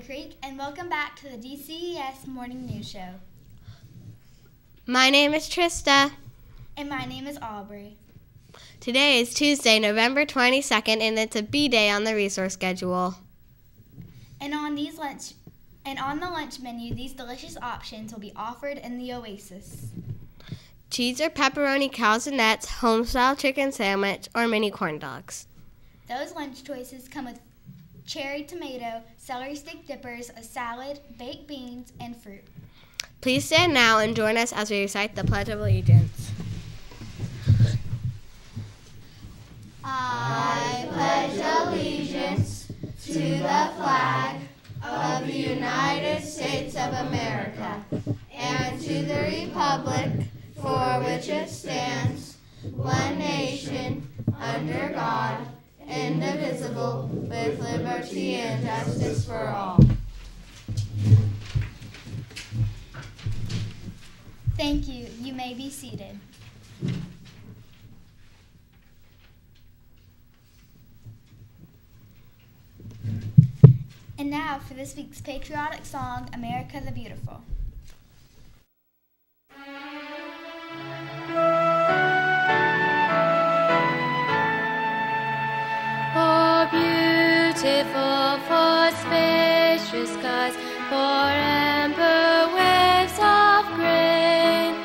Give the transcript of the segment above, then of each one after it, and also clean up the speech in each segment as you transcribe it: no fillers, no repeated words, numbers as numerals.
Aubrey Creek, and welcome back to the DCES Morning News Show. My name is Trista. And my name is Aubrey. Today is Tuesday, November 22nd, and it's a B day on the resource schedule. And on the lunch menu, these delicious options will be offered in the Oasis. Cheese or pepperoni calzonettes, home-style chicken sandwich, or mini corn dogs. Those lunch choices come with cherry tomato, celery stick dippers, a salad, baked beans, and fruit. Please stand now and join us as we recite the Pledge of Allegiance. I pledge allegiance to the flag of the United States of America and to the republic for which it stands, one nation, under God, indivisible, with liberty and justice for all. Thank you. You may be seated. And now for this week's patriotic song, America the Beautiful. Oh, beautiful for spacious skies, for amber waves of grain,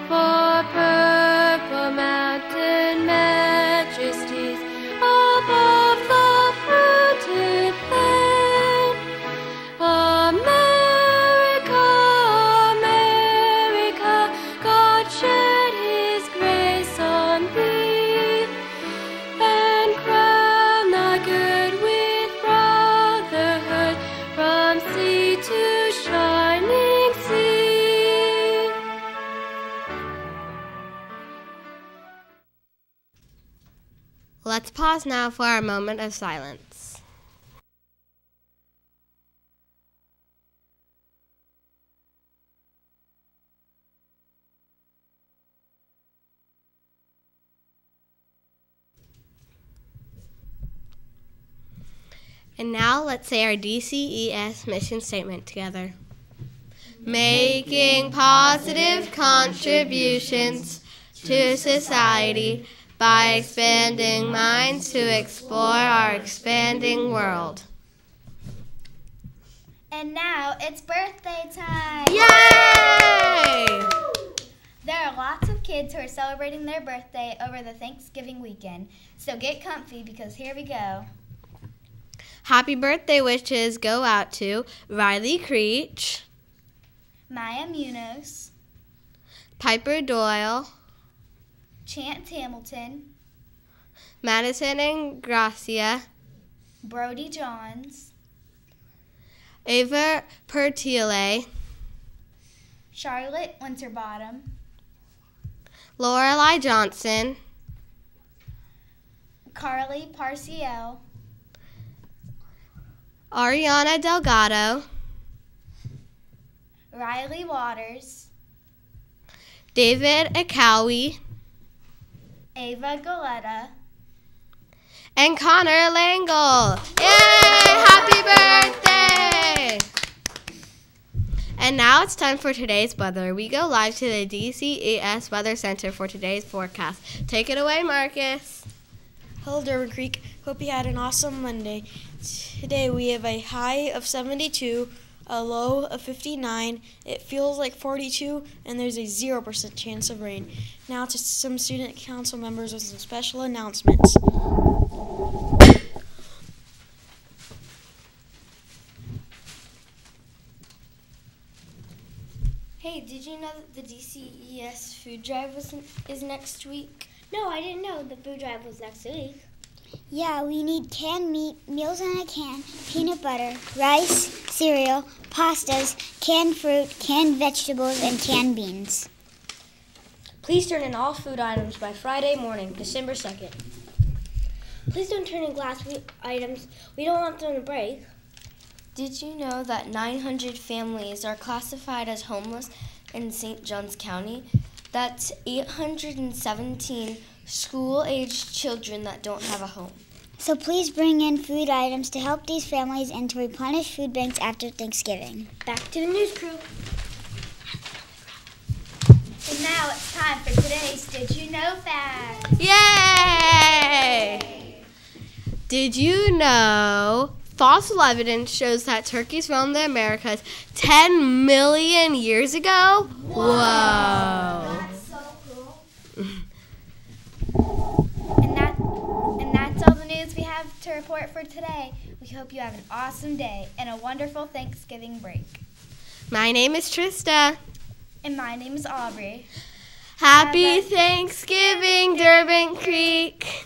for purple mountain majesties above the fruited plain. America, America, God shed His grace on thee, and crown thy good with brotherhood from sea to shining sea. Let's pause now for our moment of silence. And now let's say our DCES mission statement together. Making positive contributions to society by expanding minds to explore our expanding world. And now it's birthday time! Yay! There are lots of kids who are celebrating their birthday over the Thanksgiving weekend, so get comfy because here we go. Happy birthday wishes go out to Riley Creech, Maya Munoz, Piper Doyle, Chance Hamilton, Madison and Gracia, Brody Johns, Ava Pertile, Charlotte Winterbottom, Lorelei Johnson, Carly Parciel, Ariana Delgado, Riley Waters, David Akawi, Ava Goleta, and Connor Langle. Yay! Happy birthday! And now it's time for today's weather. We go live to the DCES Weather Center for today's forecast. Take it away, Marcus. Hello, Aubrey Creek. Hope you had an awesome Monday. Today we have a high of 72, a low of 59. It feels like 42, and there's a 0% chance of rain. Now to some student council members with some special announcements. Hey, did you know that the DCES food drive is next week? No, I didn't know the food drive was next week. Yeah, we need canned meat, meals in a can, peanut butter, rice, cereal, pastas, canned fruit, canned vegetables, and canned beans. Please turn in all food items by Friday morning, December 2nd. Please don't turn in glass items. We don't want them to break. Did you know that 900 families are classified as homeless in St. Johns County? That's 817 school-aged children that don't have a home. So please bring in food items to help these families and to replenish food banks after Thanksgiving. Back to the news crew. And now it's time for today's Did You Know fact. Yay! Did you know fossil evidence shows that turkeys roamed the Americas 10 million years ago? Whoa. That's so cool. And that's all the news we have to report for today. We hope you have an awesome day and a wonderful Thanksgiving break. My name is Trista. And my name is Aubrey. Happy Thanksgiving, Durbin Creek.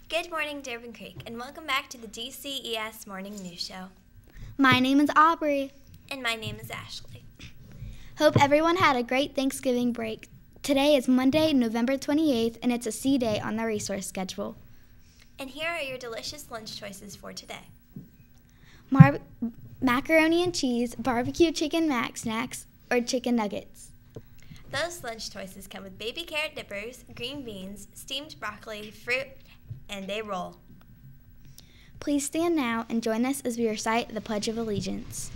Good morning, Durbin Creek, and welcome back to the DCES Morning News Show. My name is Aubrey. And my name is Ashley. Hope everyone had a great Thanksgiving break. Today is Monday, November 28th, and it's a C day on the resource schedule. And here are your delicious lunch choices for today. Macaroni and cheese, barbecue chicken mac snacks, or chicken nuggets. Those lunch choices come with baby carrot dippers, green beans, steamed broccoli, fruit, and a roll. Please stand now and join us as we recite the Pledge of Allegiance.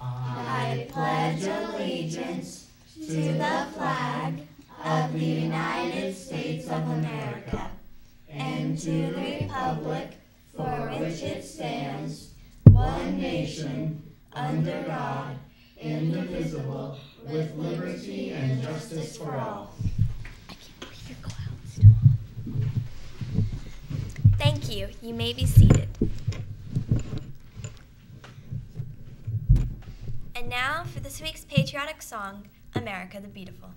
I pledge allegiance to the flag of the United States of America and to the republic for which it stands, one nation, under God, indivisible, with liberty and justice for all. Thank you. You may be seated. And now for this week's patriotic song, America the Beautiful.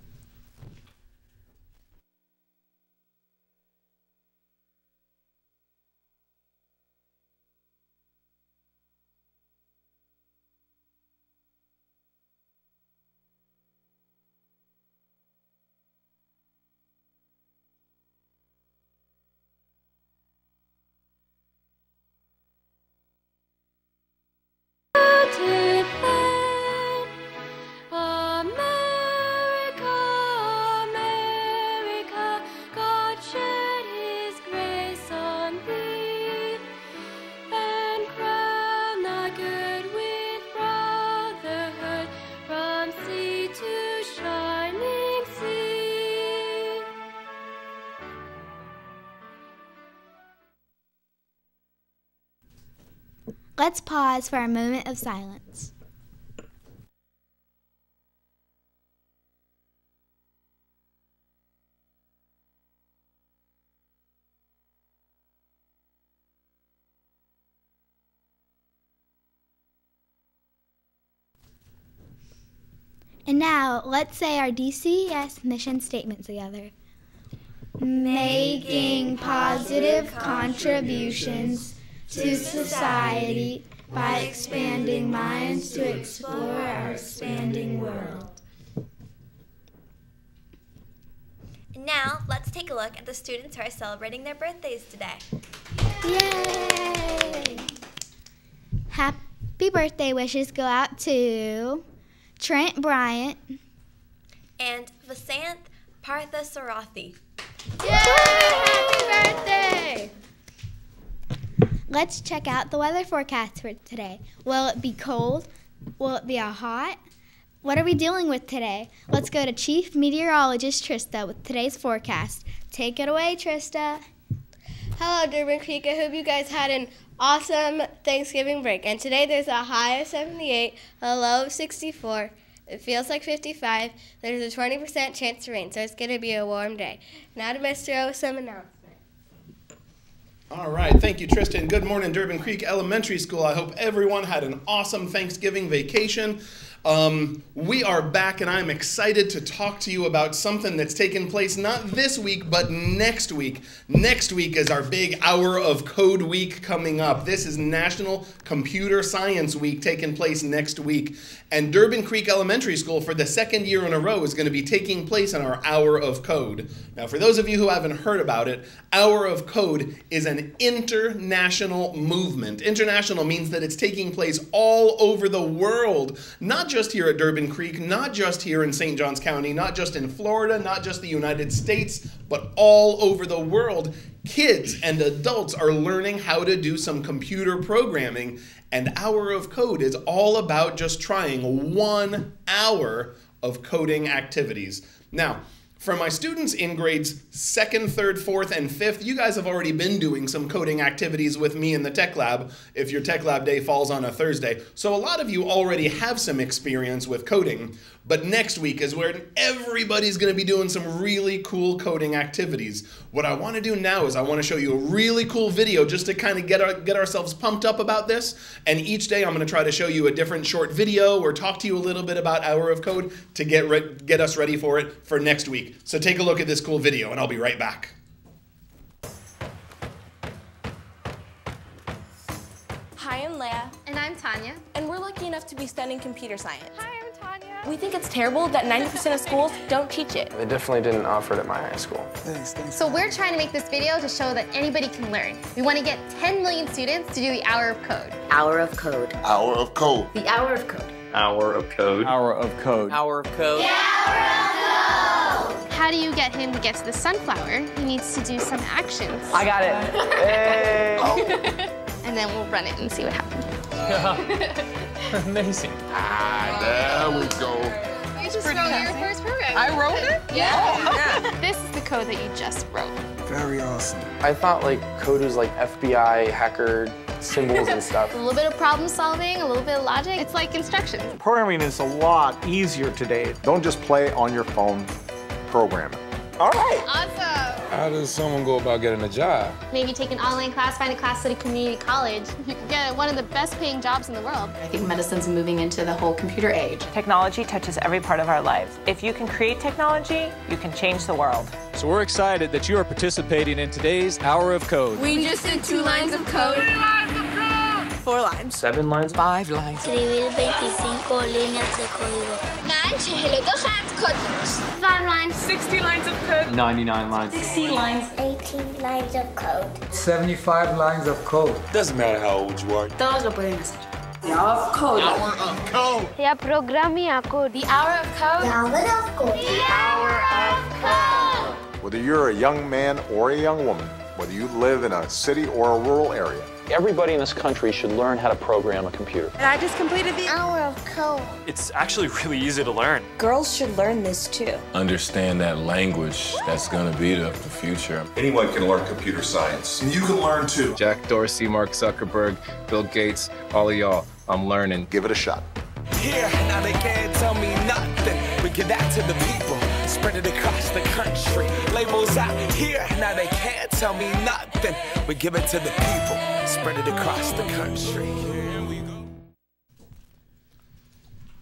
Let's pause for a moment of silence. And now, let's say our DCES mission statement together. Making positive contributions to society by expanding minds to explore our expanding world. And now, let's take a look at the students who are celebrating their birthdays today. Yay! Happy birthday wishes go out to Trent Bryant And Vasant Parthasarathi. Yay! Happy birthday! Let's check out the weather forecast for today. Will it be cold? Will it be hot? What are we dealing with today? Let's go to Chief Meteorologist Trista with today's forecast. Take it away, Trista. Hello, Durbin Creek. I hope you guys had an awesome Thanksgiving break. And today there's a high of 78, a low of 64. It feels like 55. There's a 20% chance to rain, so it's going to be a warm day. Now to Mr. O with some announcements. All right, thank you, Tristan. Good morning, Durbin Creek Elementary School. I hope everyone had an awesome Thanksgiving vacation. We are back, and I'm excited to talk to you about something that's taking place not this week, but next week. Next week is our big Hour of Code Week coming up. This is National Computer Science Week taking place next week. And Durbin Creek Elementary School, for the second year in a row, is going to be taking place in our Hour of Code. Now, for those of you who haven't heard about it, Hour of Code is an international movement. International means that it's taking place all over the world, not just here at Durbin Creek, not just here in St. Johns County, not just in Florida, not just the United States, but all over the world. Kids and adults are learning how to do some computer programming, and Hour of Code is all about just trying 1 hour of coding activities. Now, for my students in grades 2nd, 3rd, 4th, and 5th, you guys have already been doing some coding activities with me in the Tech Lab, if your Tech Lab day falls on a Thursday. So a lot of you already have some experience with coding, but next week is where everybody's going to be doing some really cool coding activities. What I want to do now is I want to show you a really cool video just to kind of get ourselves pumped up about this, and each day I'm going to try to show you a different short video or talk to you a little bit about Hour of Code to get us ready for it for next week. So take a look at this cool video, and I'll be right back. Hi, I'm Leah. And I'm Tanya. And we're lucky enough to be studying computer science. Hi, I'm Tanya. We think it's terrible that 90% of schools don't teach it. They definitely didn't offer it at my high school. Thanks. So we're trying to make this video to show that anybody can learn. We want to get 10 million students to do the Hour of Code. Hour of Code. Hour of Code. The Hour of Code. Hour of Code. Hour of Code. Hour of Code. The Hour of Code. How do you get him to get to the sunflower? He needs to do some actions. I got it. Hey. And then we'll run it and see what happens. Amazing. There we go. You just wrote your first program. I wrote it? Yeah. Oh, yeah. This is the code that you just wrote. Very awesome. I thought like code was like FBI hacker symbols and stuff. A little bit of problem solving, a little bit of logic. It's like instructions. Programming is a lot easier today. Don't just play on your phone, program it. All right. Awesome. How does someone go about getting a job? Maybe take an online class, find a class at a community college. You can get one of the best paying jobs in the world. I think medicine's moving into the whole computer age. Technology touches every part of our lives. If you can create technology, you can change the world. So we're excited that you are participating in today's Hour of Code. We just did 2 lines of code. 4 lines. 7 lines. 5 lines. Escribir 25 líneas de código. 5 lines. 60 lines of code. 99 lines. 60 lines. 18 lines of code. 75 lines of code. Doesn't matter how old you are. Todos lo pueden hacer. The Hour of Code. Hour of Code. Yeah, programming a code. The Hour of Code. The Hour of Code. The Hour of Code. Whether you're a young man or a young woman, whether you live in a city or a rural area, Everybody in this country should learn how to program a computer. And I just completed the Hour of Code. It's actually really easy to learn. Girls should learn this too. Understand that language. That's going to be the future. Anyone can learn computer science. and you can learn too. Jack Dorsey, Mark Zuckerberg, Bill Gates, all of y'all, I'm learning. Give it a shot. Here, now they can't tell me nothing. We give that to the people, spread it across the country. Labels out here, now they can't tell me nothing. We give it to the people, spread it across the country. Here we go.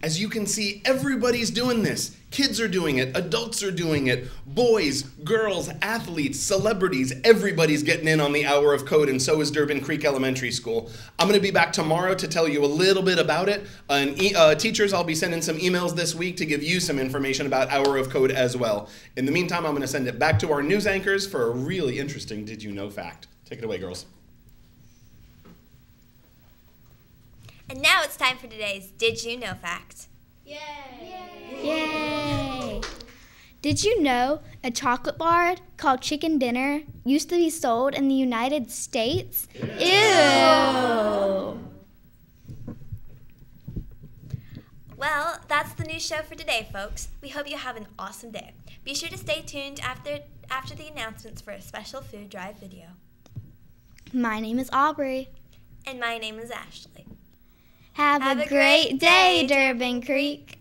As you can see, everybody's doing this. Kids are doing it, adults are doing it, boys, girls, athletes, celebrities, everybody's getting in on the Hour of Code, and so is Durbin Creek Elementary School. I'm going to be back tomorrow to tell you a little bit about it. And teachers, I'll be sending some emails this week to give you some information about Hour of Code as well. In the meantime, I'm going to send it back to our news anchors for a really interesting Did You Know fact. Take it away, girls. And now it's time for today's Did You Know fact. Yay! Did you know a chocolate bar called Chicken Dinner used to be sold in the United States? Ew! Well, that's the news show for today, folks. We hope you have an awesome day. Be sure to stay tuned after the announcements for a special food drive video. My name is Aubrey. And my name is Ashley. Have a great day, Durbin Creek.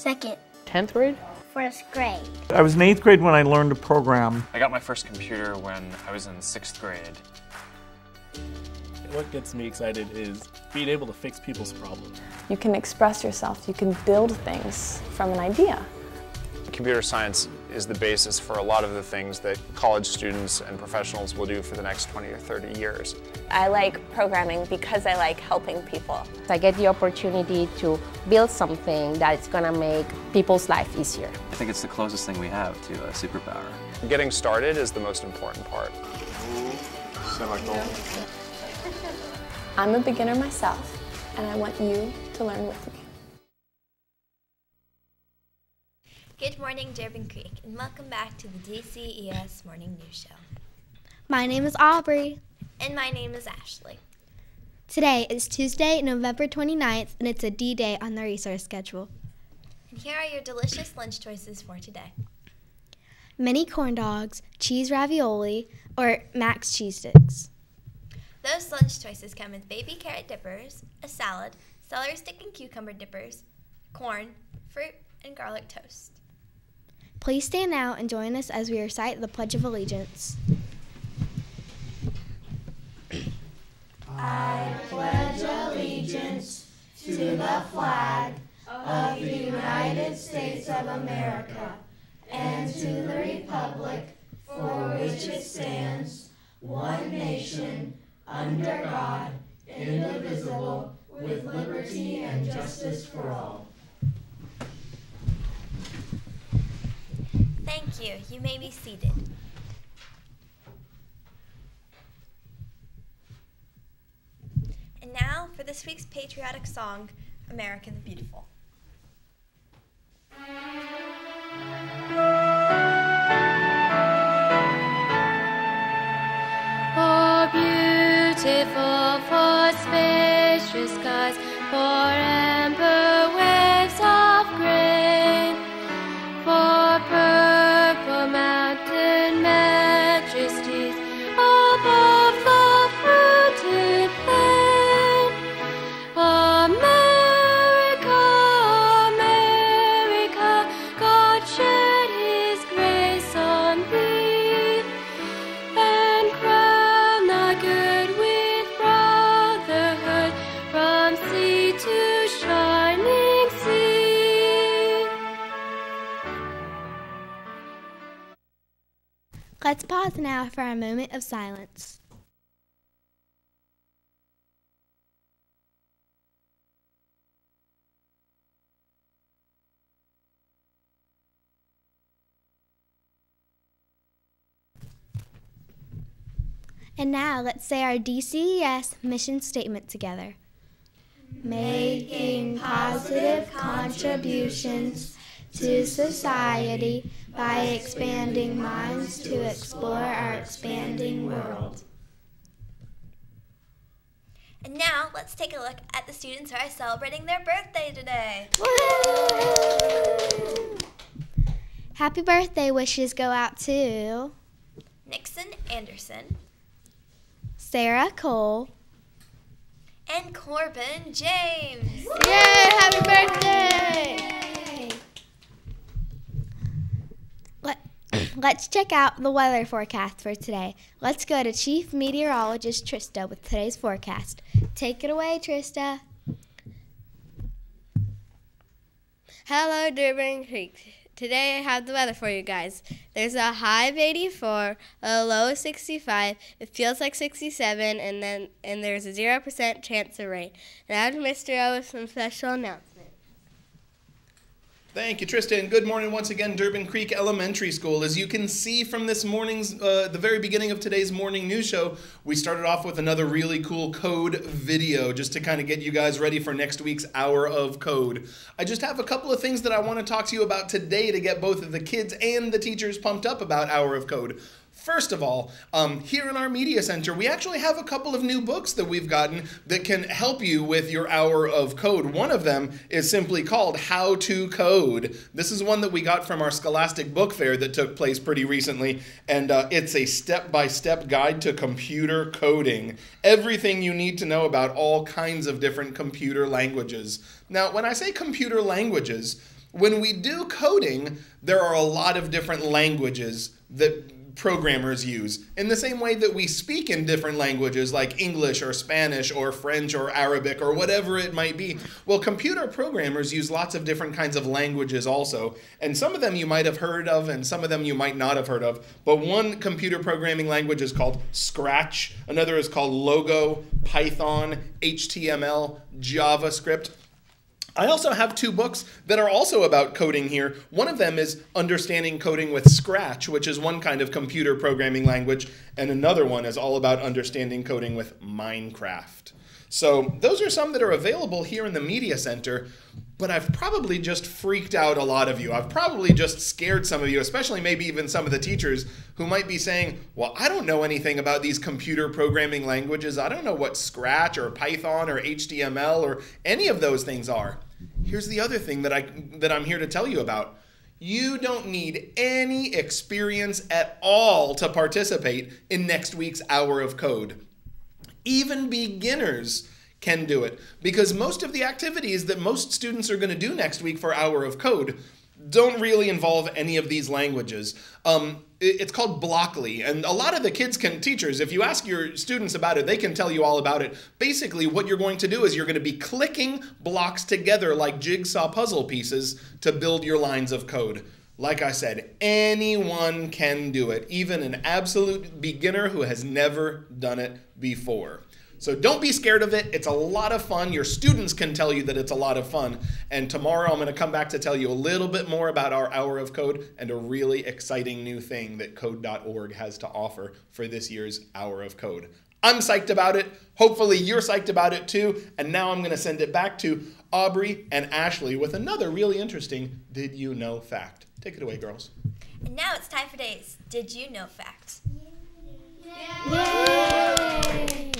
Second. 10th grade? First grade. I was in 8th grade when I learned to program. I got my first computer when I was in 6th grade. What gets me excited is being able to fix people's problems. You can express yourself, you can build things from an idea. Computer science is the basis for a lot of the things that college students and professionals will do for the next 20 or 30 years. I like programming because I like helping people. I get the opportunity to build something that's going to make people's life easier. I think it's the closest thing we have to a superpower. Getting started is the most important part. I'm a beginner myself, and I want you to learn with me. Good morning, Durbin Creek, and welcome back to the DCES Morning News Show. My name is Aubrey. And my name is Ashley. Today is Tuesday, November 29th, and it's a D-Day on the resource schedule. And here are your delicious lunch choices for today. Mini corn dogs, cheese ravioli, or Max cheese sticks. Those lunch choices come with baby carrot dippers, a salad, celery stick and cucumber dippers, corn, fruit, and garlic toast. Please stand out and join us as we recite the Pledge of Allegiance. I pledge allegiance to the flag of the United States of America and to the republic for which it stands, one nation, under God, indivisible, with liberty and justice for all. Thank you. You may be seated. And now for this week's patriotic song, America the Beautiful. Oh, beautiful for spacious skies, for amber waves of grain, for purple mountain majesties above the fruited plain. America, America, God shed His grace on thee, and crown thy good with brotherhood from sea to shining sea. Let's pause now for a moment of silence. And now let's say our DCES mission statement together. Making positive contributions to society by expanding minds to explore our expanding world. And now let's take a look at the students who are celebrating their birthday today. Happy birthday wishes go out to Nixon Anderson, Sarah Cole, and Corbin James. Yay! Happy birthday! Let's check out the weather forecast for today. Let's go to Chief Meteorologist Trista with today's forecast. Take it away, Trista. Hello, Durbin Creek. Today I have the weather for you guys. There's a high of 84, a low of 65. It feels like 67, and there's a 0% chance of rain. And I'm Mr. O with some special announcements. Thank you, Tristan. Good morning once again, Durbin Creek Elementary School. As you can see from this morning's, the very beginning of today's morning news show, we started off with another really cool code video just to kind of get you guys ready for next week's Hour of Code. I just have a couple of things that I want to talk to you about today to get both of the kids and the teachers pumped up about Hour of Code. First of all, here in our media center, we actually have a couple of new books that we've gotten that can help you with your Hour of Code. One of them is simply called How to Code. This is one that we got from our Scholastic Book Fair that took place pretty recently, and it's a step-by-step guide to computer coding. Everything you need to know about all kinds of different computer languages. Now, when I say computer languages, When we do coding, there are a lot of different languages that programmers use, in the same way that we speak in different languages like English or Spanish or French or Arabic or whatever it might be. Well, computer programmers use lots of different kinds of languages also, and some of them you might have heard of and some of them you might not have heard of. But one computer programming language is called Scratch, another is called Logo, Python, HTML, JavaScript. I also have 2 books that are also about coding here. One of them is Understanding Coding with Scratch, which is one kind of computer programming language, and another one is all about understanding coding with Minecraft. So those are some that are available here in the Media Center, but I've probably just freaked out a lot of you. I've probably just scared some of you, especially maybe even some of the teachers who might be saying, well, I don't know anything about these computer programming languages. I don't know what Scratch or Python or HTML or any of those things are. Here's the other thing that I'm here to tell you about. You don't need any experience at all to participate in next week's Hour of Code. Even beginners can do it, because most of the activities that most students are going to do next week for Hour of Code don't really involve any of these languages. It's called Blockly, and a lot of the teachers, if you ask your students about it, they can tell you all about it. Basically, what you're going to do is you're going to be clicking blocks together like jigsaw puzzle pieces to build your lines of code. Like I said, anyone can do it, even an absolute beginner who has never done it before. So don't be scared of it. It's a lot of fun. Your students can tell you that it's a lot of fun. And tomorrow I'm going to come back to tell you a little bit more about our Hour of Code and a really exciting new thing that code.org has to offer for this year's Hour of Code. I'm psyched about it. Hopefully you're psyched about it too. And now I'm going to send it back to Aubrey and Ashley with another really interesting Did You Know fact. Take it away, girls. And now it's time for today's Did You Know fact. Yay!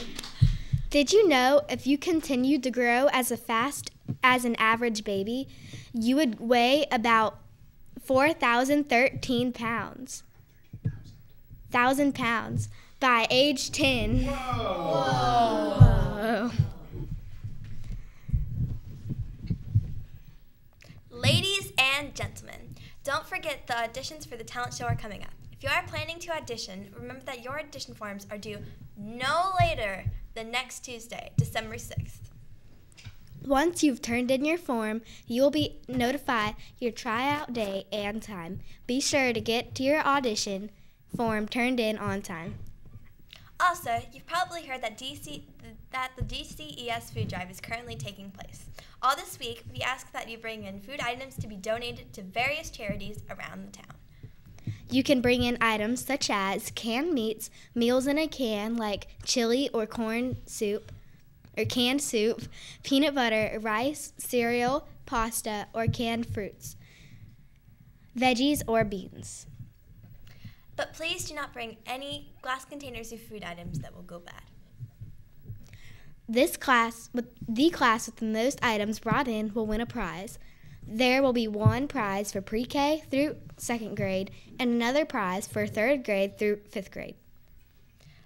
Did you know if you continued to grow as fast as an average baby, you would weigh about 4,013 pounds? 1,000 pounds by age 10. Whoa. Ladies and gentlemen, don't forget the auditions for the talent show are coming up. If you are planning to audition, remember that your audition forms are due no later than next Tuesday, December 6th. Once you've turned in your form, you will be notified your tryout day and time. Be sure to get to your audition form turned in on time. Also, you've probably heard that the DCES food drive is currently taking place. All this week, we ask that you bring in food items to be donated to various charities around the town. You can bring in items such as canned meats, meals in a can like chili or corn soup, or canned soup, peanut butter, rice, cereal, pasta, or canned fruits, veggies, or beans. But please do not bring any glass containers of food items that will go bad. The class with the most items brought in will win a prize. There will be one prize for pre-K through 2nd grade and another prize for 3rd grade through 5th grade.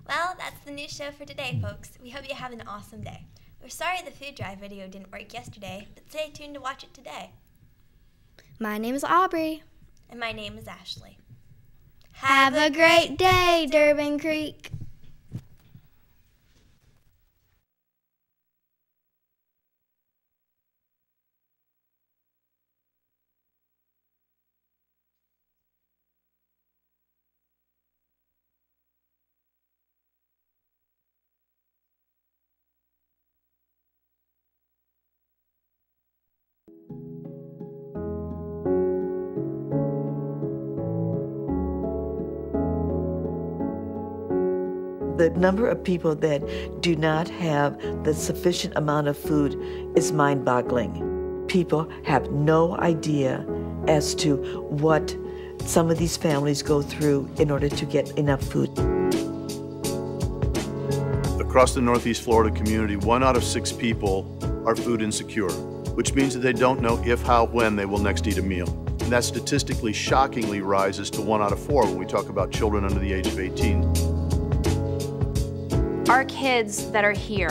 Well, that's the news show for today, folks. We hope you have an awesome day. We're sorry the food drive video didn't work yesterday, but stay tuned to watch it today. My name is Aubrey. And my name is Ashley. Have a great day, Durbin Creek. The number of people that do not have the sufficient amount of food is mind-boggling. People have no idea as to what some of these families go through in order to get enough food. Across the Northeast Florida community, 1 out of 6 people are food insecure, which means that they don't know if, how, when they will next eat a meal. And that statistically shockingly rises to 1 out of 4 when we talk about children under the age of 18. Our kids that are here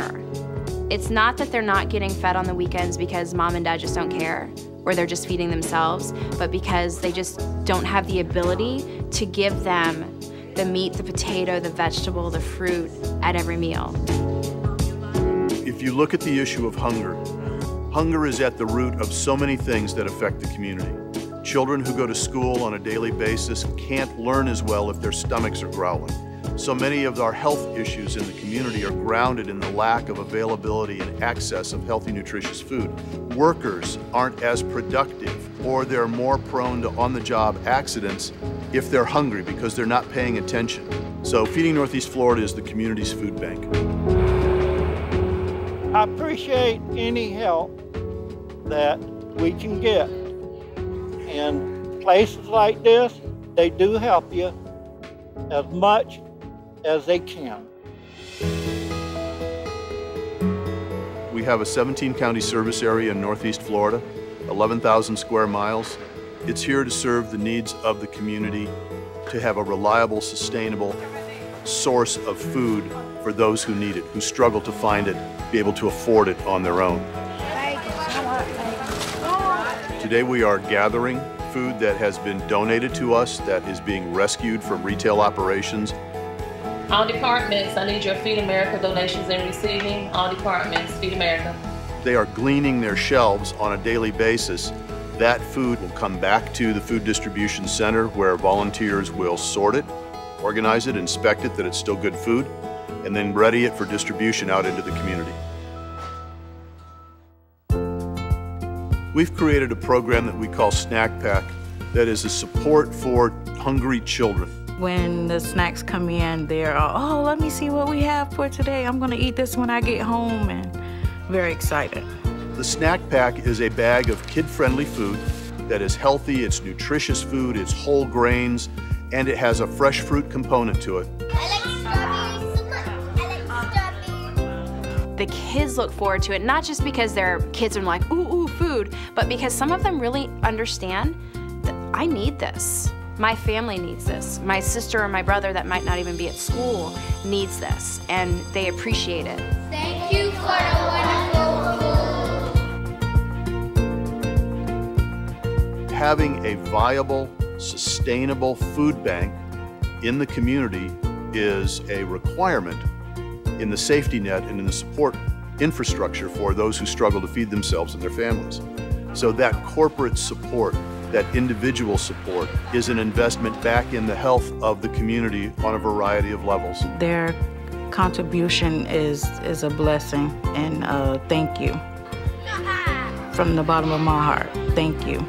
It's not that they're not getting fed on the weekends because mom and dad just don't care, or they're just feeding themselves, but because they just don't have the ability to give them the meat, the potato, the vegetable, the fruit at every meal. If you look at the issue of hunger, hunger is at the root of so many things that affect the community. Children who go to school on a daily basis can't learn as well if their stomachs are growling. So many of our health issues in the community are grounded in the lack of availability and access of healthy, nutritious food. Workers aren't as productive, or they're more prone to on-the-job accidents if they're hungry because they're not paying attention. So Feeding Northeast Florida is the community's food bank. I appreciate any help that we can get. And places like this, they do help you as much as they can. We have a 17-county service area in Northeast Florida, 11,000 square miles. It's here to serve the needs of the community, to have a reliable, sustainable source of food for those who need it, who struggle to find it, be able to afford it on their own. Today we are gathering food that has been donated to us, that is being rescued from retail operations. All departments, I need your Feed America donations and receiving. All departments, Feed America. They are gleaning their shelves on a daily basis. That food will come back to the food distribution center where volunteers will sort it, organize it, inspect it that it's still good food, and then ready it for distribution out into the community. We've created a program that we call Snack Pack that is a support for hungry children. When the snacks come in, they're all, oh, let me see what we have for today. I'm gonna eat this when I get home, and very excited. The Snack Pack is a bag of kid-friendly food that is healthy, it's nutritious food, it's whole grains, and it has a fresh fruit component to it. The kids look forward to it, not just because their kids are like, ooh, ooh, food, but because some of them really understand that I need this. My family needs this. My sister or my brother that might not even be at school needs this, and they appreciate it. Thank you for the wonderful food. Having a viable, sustainable food bank in the community is a requirement in the safety net and in the support infrastructure for those who struggle to feed themselves and their families. So that corporate support, that individual support, is an investment back in the health of the community on a variety of levels. Their contribution is a blessing, and thank you. From the bottom of my heart, thank you.